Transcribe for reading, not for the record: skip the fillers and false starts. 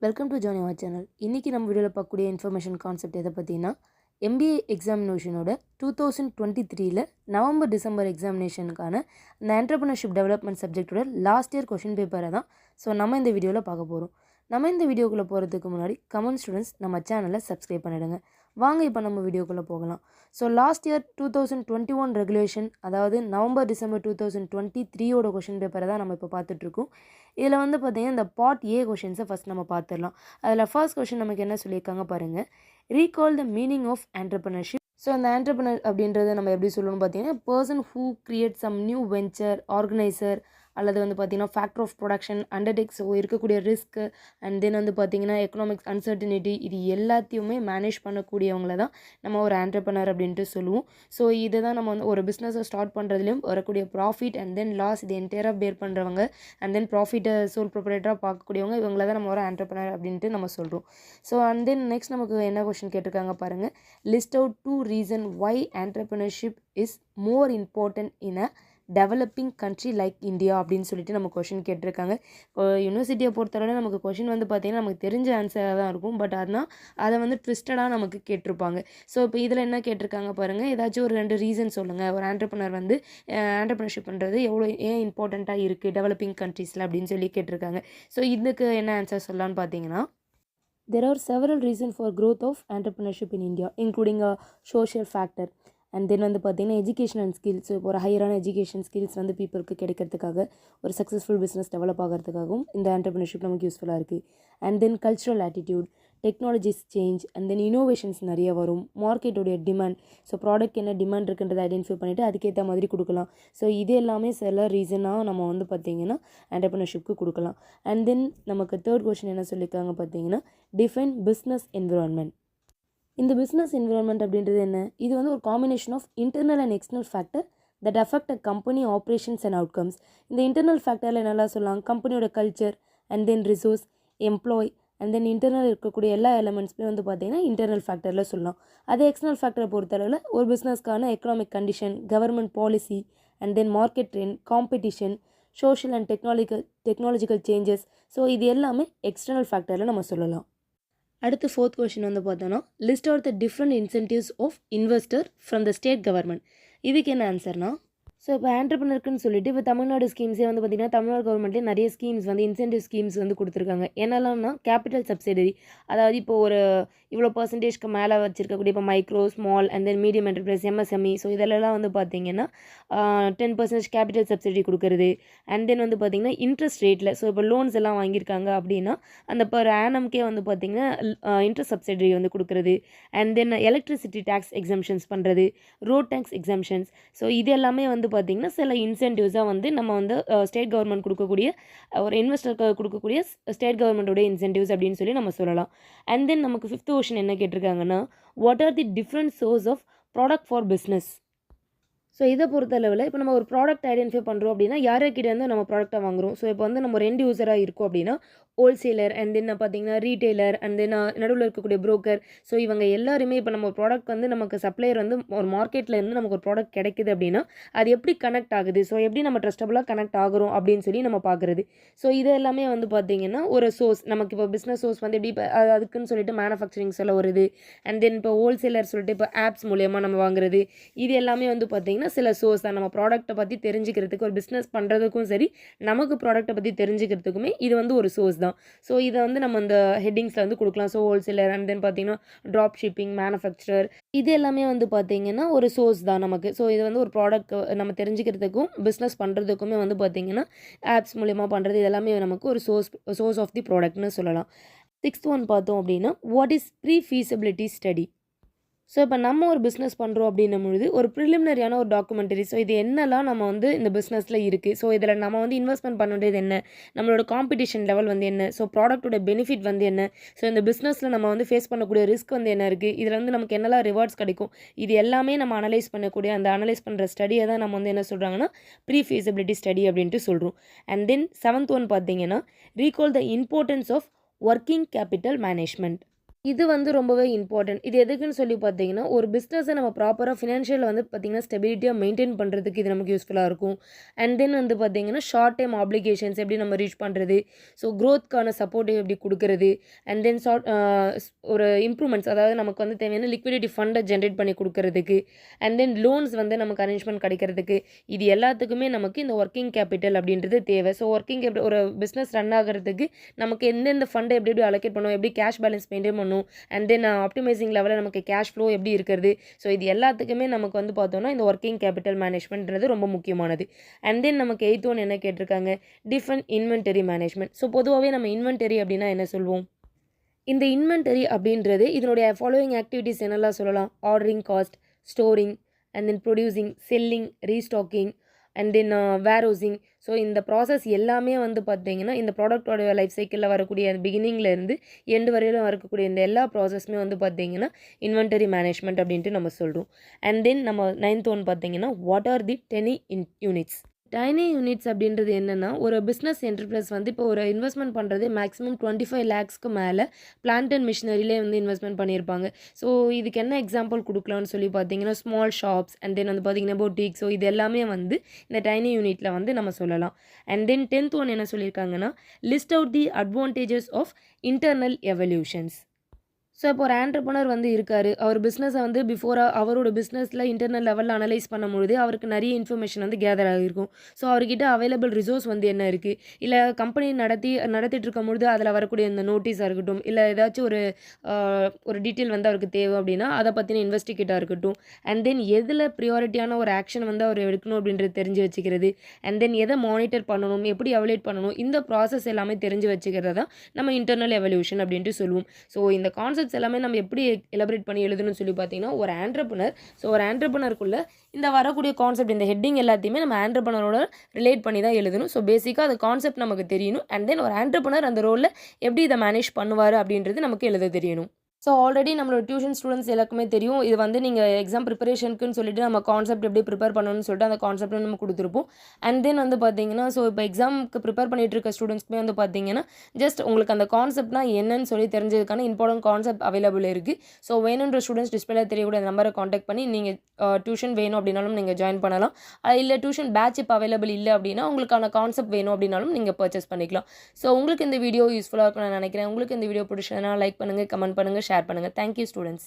Welcome to Johnny our channel. இன்றைக்கி நம்ம வீடியோவில் பார்க்கக்கூடிய இன்ஃபர்மேஷன் கான்செப்ட் எதை பார்த்தீங்கன்னா, எம்பிஏ எக்ஸாமினேஷனோட 2023 நவம்பர் டிசம்பர் எக்ஸாமினேஷனுக்கான இந்த என்டர்பிரினர்ஷிப் டெவலப்மெண்ட் சப்ஜெக்டோட லாஸ்ட் இயர் கொஷின் பேப்பரை தான் நம்ம இந்த வீடியோவில் பார்க்க போகிறோம். நம்ம இந்த வீடியோக்குள்ளே போகிறதுக்கு முன்னாடி கமெண்ட் ஸ்டூடெண்ட்ஸ் நம்ம சேனலை சப்ஸ்கிரைப் பண்ணிவிடுங்க. வாங்க இப்போ நம்ம வீடியோக்குள்ளே போகலாம். லாஸ்ட் இயர் 2021 ரெகுலேஷன், அதாவது நவம்பர் டிசம்பர் 2023 கொஷின் பேப்பரை தான் நம்ம இப்போ பார்த்துட்ருக்கோம். இதில் பார்த்தீங்கன்னா இந்த பார்ட் ஏ கொஷின்ஸை ஃபஸ்ட் நம்ம பார்த்துடலாம். அதில் ஃபர்ஸ்ட் கொஷின் நமக்கு என்ன சொல்லியிருக்காங்க பாருங்கள். Recall the meaning of entrepreneurship. அந்த என்டர்பிரினர் அப்படின்றத நம்ம எப்படி சொல்லணும்னு பார்த்தீங்கன்னா, person who create some new venture, organiser, அல்லது பார்த்தீங்கன்னா ஃபேக்டர் ஆஃப் ப்ரொடக்ஷன், அண்டர்டேக்ஸ் இருக்கக்கூடிய ரிஸ்க்கு, அண்ட் தென் பார்த்தீங்கன்னா எக்கனாமிக்ஸ் அன்சர்டினிட்டி, இது எல்லாத்தையுமே மேனேஜ் பண்ணக்கூடியவங்கள தான் நம்ம ஒரு என்டர்பிரினர் அப்படின்ட்டு சொல்லுவோம். இதை தான் நம்ம ஒரு பிஸ்னஸை ஸ்டார்ட் பண்ணுறதுலையும் வரக்கூடிய ப்ராஃபிட் அண்ட் தென் லாஸ் இது என்டையராக பேர் பண்ணுறவங்க, அண்ட் தென் ப்ராஃபிட்டை சோல் ப்ரொப்ரைட்டராக பார்க்கக்கூடியவங்க, இவங்கள தான் நம்ம ஒரு என்டர்பிரினர் அப்படின்ட்டு நம்ம சொல்கிறோம். அண்ட் தென் நெக்ஸ்ட் நமக்கு என்ன கொஸ்டின் கேட்டிருக்காங்க பாருங்கள். List out 2 reason why entrepreneurship is more important in a developing country like India அப்படின்னு சொல்லிட்டு நம்ம கொஷின் கேட்டிருக்காங்க. யூனிவர்சிட்டியை பொறுத்தவரை நமக்கு கொஷின் பார்த்திங்கன்னா நமக்கு தெரிஞ்ச ஆன்சராக தான் இருக்கும். பட் அதனால் அதை ட்விஸ்டடாக நமக்கு கேட்டிருப்பாங்க. இப்போ இதில் என்ன கேட்டிருக்காங்க பாருங்கள். ஏதாச்சும் ஒரு 2 ரீசன் சொல்லுங்கள். ஒரு என்டர்பிரினர் என்டர்பிரினர்ஷிப் பண்ணுறது ஏன் இம்பார்ட்டண்ட்டாக இருக்குது டெவலப்பிங் கண்ட்ரீஸில் அப்படின்னு சொல்லி கேட்டிருக்காங்க. இதுக்கு என்ன ஆன்சர் சொல்லலான்னு பார்த்தீங்கன்னா, there are several reasons for growth of entrepreneurship in India, including a social factor. And then பார்த்தீங்கன்னா எஜுகேஷன் அண்ட் ஸ்கில்ஸ். இப்போ ஒரு ஹையரான எஜுகேஷன் ஸ்கில்ஸ் பீப்புளுக்கு கிடைக்கிறதுக்காக, ஒரு சக்ஸஸ்ஃபுல் பிஸ்னஸ் டெவலப் ஆகிறதுக்காகவும் இந்த என்டர்பிரினர்ஷிப் நமக்கு யூஸ்ஃபுல்லாக இருக்குது. And then cultural attitude, technologies change, and then innovations நிறைய வரும். மார்க்கெட்டோடைய டிமாண்ட், ப்ராடக்ட் என்ன டிமாண்ட் இருக்குன்றதை ஐடென்டிஃபை பண்ணிவிட்டு அதுக்கேற்ற மாதிரி கொடுக்கலாம். இது எல்லாமே சில ரீசனாக நம்ம பார்த்திங்கன்னா என்டர்பிரினர்ஷிப்க்கு கொடுக்கலாம். அண்ட் தென் நமக்கு தேர்ட் கொஸ்டின் என்ன சொல்லியிருக்காங்க பார்த்தீங்கன்னா, டிஃபைன் பிஸ்னஸ் என்விரான்மெண்ட். இந்த பிஸ்னஸ் என்விரான்மெண்ட் அப்படின்றது என்ன? இது ஒரு combination of internal and external factor that affect a company operations and outcomes. இந்த இன்டர்னல் ஃபேக்டரில் என்னெல்லாம் சொல்லலாம்? கம்பெனியோட culture, and then resource, employ, and then internal இருக்கக்கூடிய எல்லா எலமெண்ட்ஸ்மே பார்த்தீங்கன்னா இன்டர்னல் ஃபேக்டரில் சொல்லலாம். அதே எக்ஸ்டர்னல் ஃபேக்டரை பொறுத்தளவில் ஒரு பிஸ்னஸ்க்கான economic condition, government policy, and then market trend, competition, social and technological changes. இது எல்லாமே எக்ஸ்டர்னல் ஃபேக்டரில் நம்ம சொல்லலாம். அடுத்து ஃபோர்த் கொஸ்டின் பார்த்தோன்னா, list out the different incentives of investor from the state government. இதுக்கு என்ன ஆன்சர்னா, இப்போ ஆண்டர்பிரினருக்குன்னு சொல்லிட்டு இப்போ தமிழ்நாடு ஸ்கீம்ஸே பார்த்திங்கன்னா தமிழ்நாடு கவர்மெண்ட்லேயே நிறைய ஸ்கீம்ஸ் இன்சென்டிவ் ஸ்கீம்ஸ் கொடுத்துருக்காங்க. என்னெல்லாம்னா கேபிட்டல் சப்சிடரி, அதாவது இப்போ ஒரு இவ்வளோ பர்சன்டேஜ்க்கு மேலே வச்சுருக்கக்கூடிய இப்போ micro, small, and then medium enterprise, MSME. இதெல்லாம் பார்த்திங்கன்னா 10% கேபிட்டல் சப்சிடி கொடுக்குறது. அண்ட் தென் பார்த்திங்கன்னா இன்ட்ரெஸ்ட் ரேட்டில், இப்போ லோன்ஸ் எல்லாம் வாங்கியிருக்காங்க அப்படின்னா அந்த பர் ஆனம்கே பார்த்திங்கன்னா இன்ட்ரெஸ்ட் சப்சிடி கொடுக்குறது. And then electricity tax exemptions பண்ணுறது, ரோட் டேக்ஸ் எக்ஸம்ஷன்ஸ். இது எல்லாமே பார்த்திங்கன்னா சில இன்சென்டிவ்ஸாக நம்ம ஸ்டேட் கவர்மெண்ட் கொடுக்கக்கூடிய, ஒரு இன்வெஸ்டருக்கு கொடுக்கக்கூடிய ஸ்டேட் கவர்மெண்ட்டோடைய இன்சென்டிவ்ஸ் அப்படின்னு சொல்லி நம்ம சொல்லலாம். அண்ட் தென் நமக்கு ஃபிஃப்த் கொஸ்டின் என்ன கேட்டிருக்காங்கன்னா, what are the different source of product for business. இதை பொறுத்தளவில் இப்போ நம்ம ஒரு ப்ராடக்ட் ஐடென்டிஃபை பண்ணுறோம் அப்படின்னா யார்கிட்டேருந்து நம்ம ப்ராடக்ட்டை வாங்குகிறோம். இப்போ நம்ம ஒரு எண்ட் யூஸராக இருக்கோம் அப்படின்னா ஹோல்சேலர், அண்ட் தென் பார்த்தீங்கன்னா ரீட்டெய்லர், அண்ட் தென் நடுவில் இருக்கக்கூடிய புரோக்கர். இவங்க எல்லாருமே இப்போ நம்ம ப்ராடக்ட் நமக்கு சப்ளையர் ஒரு மார்க்கெட்டில் இருந்து நமக்கு ஒரு ப்ராடக்ட் கிடைக்குது அப்படின்னா அது எப்படி கனெக்ட் ஆகுது, எப்படி நம்ம ட்ரஸ்டபுளாக கனெக்ட் ஆகிறோம் அப்படின்னு சொல்லி நம்ம பார்க்குறது. இது எல்லாமே பார்த்தீங்கன்னா ஒரு சோர்ஸ். நமக்கு இப்போ பிஸ்னஸ் சோர்ஸ் எப்படி இப்போ அதுக்குன்னு சொல்லிட்டு மேனுஃபேக்சரிங் சொல்ல வருது. அண்ட் தென் இப்போ ஹோல்சேலர் சொல்லிட்டு இப்போ ஆப்ஸ் மூலயமா நம்ம வாங்குறது. இது எல்லாமே பார்த்தீங்கன்னா சில சோர்ஸ் தான். நம்ம ப்ராடக்ட்டை பற்றி தெரிஞ்சுக்கிறதுக்கு, ஒரு பிஸ்னஸ் பண்ணுறதுக்கும் சரி, நமக்கு ப்ராடக்ட்டை பற்றி தெரிஞ்சுக்கிறதுக்குமே இது ஒரு சோர்ஸ் தான். இதை நம்ம இந்த ஹெட்டிங்ஸில் கொடுக்கலாம். ஹோல்சேலர், அண்ட் தென் பார்த்தீங்கன்னா ட்ராப் ஷிப்பிங், மேனுஃபேக்சரர், இது எல்லாமே பார்த்தீங்கன்னா ஒரு சோர்ஸ் தான் நமக்கு. இது ஒரு ப்ராடக்ட் நம்ம தெரிஞ்சுக்கிறதுக்கும் பிஸ்னஸ் பண்ணுறதுக்குமே பார்த்தீங்கன்னா ஆப்ஸ் மூலயமா பண்ணுறது, இது எல்லாமே நமக்கு ஒரு சோர்ஸ் ஆஃப் தி ப்ராடக்ட்னு சொல்லலாம். 6th ஒன் பார்த்தோம் அப்படின்னா, what is pre feasibility study. இப்போ நம்ம ஒரு பிஸ்னஸ் பண்ணுறோம் அப்படின்னும் பொழுது ஒரு ப்ரிலிமினரியான ஒரு டாக்குமெண்டரி. இது என்னெல்லாம் நம்ம இந்த பிஸ்னஸில் இருக்குது, இதில் நம்ம இன்வெஸ்ட்மெண்ட் பண்ண வேண்டியது என்ன, நம்மளோட காம்படிஷன் லெவல் என்ன, ப்ராடக்ட்டோட பெனிஃபிட் என்ன, இந்த பிஸ்னஸில் நம்ம ஃபேஸ் பண்ணக்கூடிய ரிஸ்க் என்ன இருக்குது, இதில் நமக்கு என்னெல்லாம் ரிவார்ட்ஸ் கிடைக்கும், இது எல்லாமே நம்ம அனலைஸ் பண்ணக்கூடிய, அந்த அனலைஸ் பண்ணுற ஸ்டடியை தான் நம்ம என்ன சொல்கிறாங்கன்னா ப்ரீ ஃபீஸிபிலிட்டி ஸ்டடி அப்படின்ட்டு சொல்கிறோம். அண்ட் தென் 7th ஒன் பார்த்தீங்கன்னா, recall the importance of working capital management. இது வந்து ரொம்பவே இம்பார்ட்டன்ட். இது எதுக்குன்னு சொல்லி பார்த்தீங்கன்னா, ஒரு பிஸ்னஸை நம்ம ப்ராப்பரா ஃபினான்ஷியல் வந்து பார்த்தீங்கன்னா, ஸ்டெபிலிட்டியா மெயின்டெயின் பண்ணுறதுக்கு இது நமக்கு யூஸ்ஃபுல்லா இருக்கும். அண்ட் தென் வந்து பார்த்தீங்கன்னா, ஷார்ட் டைம் ஆப்ளிகேஷன்ஸ் எப்படி நம்ம ரீச் பண்ணுறது, ஸோ க்ரோத்க்கான சப்போர்ட் எப்படி குடுக்குறது, அண்ட் தென் ஒரு இம்ப்ரூவ்மெண்ட்ஸ் அதாவது நமக்கு வந்து தேவையான லிக்விடிட்டி ஃபண்டை ஜென்ரேட் பண்ணி குடுக்குறதுக்கு, அண்ட் தென் லோன்ஸ் வந்து நமக்கு அரேஞ்ச்மெண்ட் கிடைக்கிறதுக்கு, இது எல்லாத்துக்குமே நமக்கு இந்த ஒர்க்கிங் கேபிட்டல் அப்படின்றது தேவை. ஸோ ஒர்க்கிங் கேபிட்டல் ஒரு பிஸ்னஸ் ரன் ஆகுறதுக்கு நமக்கு எந்தெந்த ஃபண்டை எப்படி எப்படி அலோகேட் பண்ணணும், எப்படி கேஷ் பேலன்ஸ் மெயின்டைன் பண்ணணும், அண்ட் தென் ஆப்டிமைசிங் லெவலில் நமக்கு கேஷ் ஃப்ளோ எப்படி இருக்கிறது, ஸோ இது எல்லாத்துக்குமே நமக்கு வந்து பார்த்தோம்னா இந்த ஒர்க்கிங் கேபிட்டல் மேனேஜ்மெண்ட்ன்றது ரொம்ப முக்கியமானது. அண்ட் தென் நமக்கு 8th ஒன் என்ன கேட்டிருக்காங்க, டிஃபன் இன்வென்டரி மேனேஜ்மெண்ட். ஸோ பொதுவாகவே நம்ம இன்வென்டரி அப்படின்னா என்ன சொல்வோம், இந்த இன்வென்டரி அப்படின்றது இதனுடைய ஃபாலோயிங் ஆக்டிவிட்டீஸ் என்னெல்லாம் சொல்லலாம், ordering cost, storing, and then producing, selling, restocking, and then warehousing. So இந்த ப்ராசஸ் எல்லாமே வந்து பார்த்தீங்கன்னா இந்த ப்ராடக்ட்டோட லைஃப் சைக்கிளில் வரக்கூடிய பிகினிங்லேருந்து எண்டு வரையிலும் வரக்கூடிய இந்த எல்லா ப்ராசஸுமே வந்து பார்த்தீங்கன்னா இன்வென்டரி மேனேஜ்மெண்ட் அப்படின்ட்டு நம்ம சொல்கிறோம். அண்ட் தென் நம்ம 9th ஒன் பார்த்தீங்கன்னா what are the tiny units. Tiny units அப்படின்றது என்னென்னா, ஒரு பிஸ்னஸ் என்டர்பிரைஸ் வந்து இப்போ ஒரு இன்வெஸ்ட்மெண்ட் பண்ணுறது மேக்ஸிமம் 25 lakhsக்கு மேலே பிளான்ட் அண்ட் மிஷினரியிலே வந்து இன்வெஸ்ட்மெண்ட் பண்ணியிருப்பாங்க. ஸோ இதுக்கு என்ன எக்ஸாம்பிள் கொடுக்கலாம்னு சொல்லி பார்த்தீங்கன்னா, ஸ்மால் ஷாப்ஸ் அண்ட் தென் வந்து பார்த்தீங்கன்னா பொட்டிக். ஸோ இது எல்லாமே வந்து இந்த டைனி யூனிட்டில் வந்து நம்ம சொல்லலாம். அண்ட் தென் 10th ஒன் என்ன சொல்லியிருக்காங்கன்னா, list out the advantages of internal evaluations. So இப்போ ஒரு ஆண்டர்ப்ரனர் வந்து இருக்காரு. அவர் பிஸ்னஸை வந்து அவரோட பிஸ்னஸில் இன்டர்னல் லெவலில் அனலைஸ் பண்ணும்பொழுது அவருக்கு நிறைய இன்ஃபர்மேஷன் வந்து கேதர் ஆகிருக்கும். ஸோ அவர்கிட்ட அவைலபிள் ரிசோர்ஸ் வந்து என்ன இருக்குது, இல்லை கம்பெனி நடத்திட்டு இருக்கும்பொழுது அதில் வரக்கூடிய இந்த நோட்டீஸாக இருக்கட்டும், இல்லை ஏதாச்சும் ஒரு டீட்டெயில் வந்து அவருக்கு தேவை அப்படின்னா அதை பற்றின இன்வெஸ்டிகேட்டாக இருக்கட்டும், அண்ட் தென் எதில் ப்ரியாரிட்டியான ஒரு ஆக்ஷன் வந்து அவர் எடுக்கணும் அப்படின்றது தெரிஞ்சு வச்சுக்கிறது, அண்ட் தென் எதை மானிட்டர் பண்ணணும், எப்படி எவலேட் பண்ணணும், இந்த ப்ராசஸ் எல்லாமே தெரிஞ்சு வச்சுக்கிறது தான் நம்ம இன்டர்னல் எவல்யூஷன் அப்படின்ட்டு சொல்லுவோம். ஸோ இந்த கான்செப்ட்ஸ் எல்லாமே நம்ம எப்படி எலபரேட் பண்ணி எழுதணும்னு சொல்லி பார்த்தீங்கன்னா, ஒரு ஆண்டர்ப்ரனர், ஸோ ஒரு ஆண்டர்ப்ரனருக்குள்ள இந்த வரக்கூடிய கான்செப்ட், இந்த ஹெட்டிங் எல்லாத்தையுமே நம்ம ஆண்டர்ப்ரனரோட ரிலேட் பண்ணி தான் எழுதணும். ஸோ பேசிக்காக அந்த கான்செப்ட் நமக்கு தெரியணும். அண்ட் தென் ஒரு ஆண்டர்ப்ரனர் அந்த ரோலில் எப்படி இதை மேனேஜ் பண்ணுவார் அப்படின்றது நமக்கு எழுத தெரியணும். ஸோ ஆல்ரெடி நம்மளோட டியூஷன் ஸ்டூடெண்ட்ஸ் எல்லாருக்குமே தெரியும். இது வந்து நீங்கள் எக்ஸாம் ப்ரிப்பரேஷனுக்குன்னு சொல்லிட்டு நம்ம கான்செப்ட் எப்படி ப்ரிப்பேர் பண்ணணும்னு சொல்லிட்டு அந்த கான்செப்ட் நம்ம கொடுத்துருப்போம். அண்ட் தென் வந்து பார்த்தீங்கன்னா, ஸோ இப்போ எக்ஸாமுக்கு ப்ரிப்பேர் பண்ணிட்டு இருக்க ஸ்டூடெண்ட்ஸ்க்குமே வந்து பார்த்தீங்கன்னா, ஜஸ்ட் உங்களுக்கு அந்த கான்செப்ட்னா என்னன்னு சொல்லி தெரிஞ்சதுக்கான இம்பார்ட்டன்ட் கான்செப்ட் அவைலபிள் இருக்குது. ஸோ வேணுன்ற ஸ்டூடெண்ட்ஸ் டிஸ்பிளே தெரியக்கூடிய நம்பரை காண்டாக்ட் பண்ணி நீங்கள் டியூஷன் வேணும் அப்படின்னாலும் நீங்கள் ஜாயின் பண்ணலாம். இல்லை டியூஷன் பேட்ச் இப்போ அவைலபிள் இல்லை அப்படின்னா உங்களுக்கான கான்செப்ட் வேணும் அப்படின்னாலும் நீங்கள் பர்ச்சேஸ் பண்ணிக்கலாம். ஸோ உங்களுக்கு இந்த வீடியோ யூஸ்ஃபுல்லாக இருக்கும்னு நான் நினைக்கிறேன். உங்களுக்கு இந்த வீடியோ பிடிச்சதுனா லைக் பண்ணுங்கள், கமெண்ட் பண்ணுங்கள், ஷேர் பண்ணுங்கள். Thank you, students.